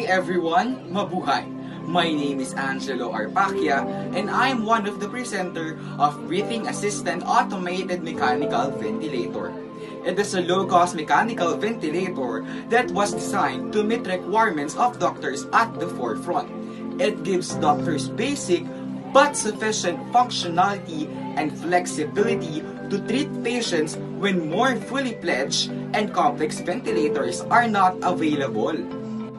everyone, mabuhay! My name is Angelo Arpacia and I am one of the presenter of Breathing Assistant Automated Mechanical Ventilator. It is a low-cost mechanical ventilator that was designed to meet requirements of doctors at the forefront. It gives doctors basic but sufficient functionality and flexibility to treat patients when more fully fledged and complex ventilators are not available.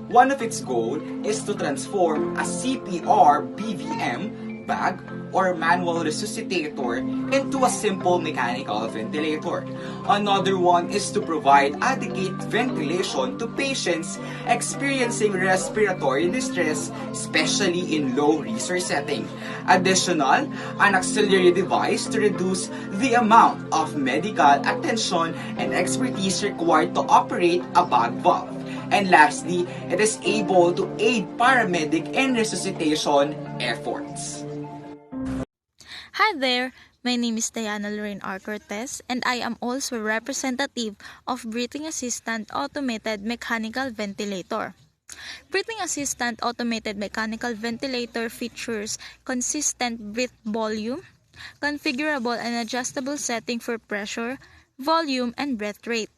One of its goals is to transform a CPR BVM bag or manual resuscitator into a simple mechanical ventilator. Another one is to provide adequate ventilation to patients experiencing respiratory distress, especially in low-resource setting. Additional, an auxiliary device to reduce the amount of medical attention and expertise required to operate a bag valve. And lastly, it is able to aid paramedic in resuscitation efforts. Hi there, my name is Diana Lorraine R. Cortez and I am also a representative of Breathing Assistant Automated Mechanical Ventilator. Breathing Assistant Automated Mechanical Ventilator features consistent breath volume, configurable and adjustable setting for pressure, volume, and breath rate.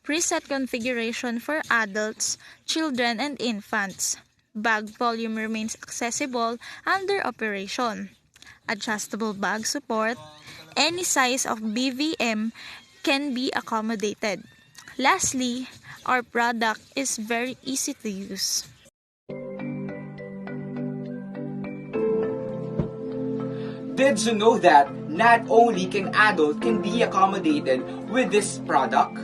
Preset configuration for adults, children, and infants. Bag volume remains accessible under operation. Adjustable bag support. Any size of BVM can be accommodated. Lastly, our product is very easy to use. Did you know that not only can adult can be accommodated with this product?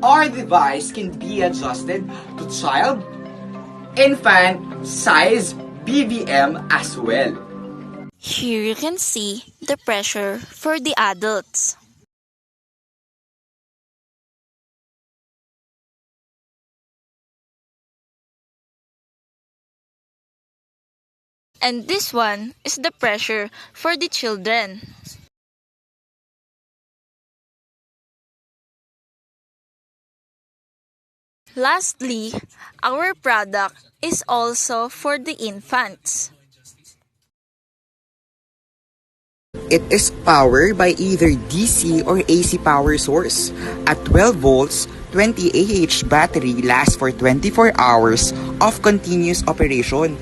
Our device can be adjusted to child, infant size BVM as well. Here you can see the pressure for the adults. And this one is the pressure for the children. Lastly, our product is also for the infants. It is powered by either DC or AC power source. At 12 volts, 20 Ah battery lasts for 24 hours of continuous operation.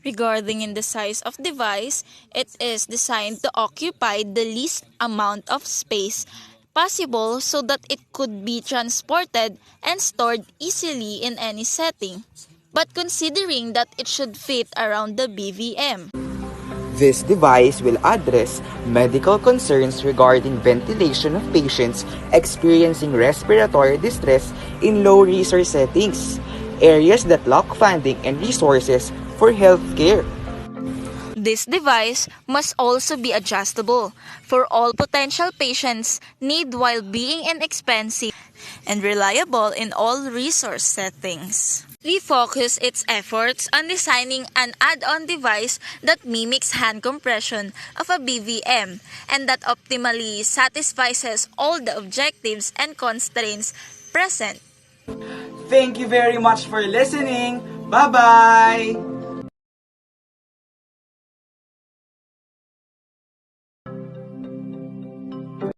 Regarding in the size of device, it is designed to occupy the least amount of space possible so that it could be transported and stored easily in any setting, but considering that it should fit around the BVM. This device will address medical concerns regarding ventilation of patients experiencing respiratory distress in low-resource settings, areas that lack funding and resources for healthcare. This device must also be adjustable for all potential patients' need while being inexpensive and reliable in all resource settings. We focus its efforts on designing an add-on device that mimics hand compression of a BVM and that optimally satisfies all the objectives and constraints present. Thank you very much for listening. Bye-bye!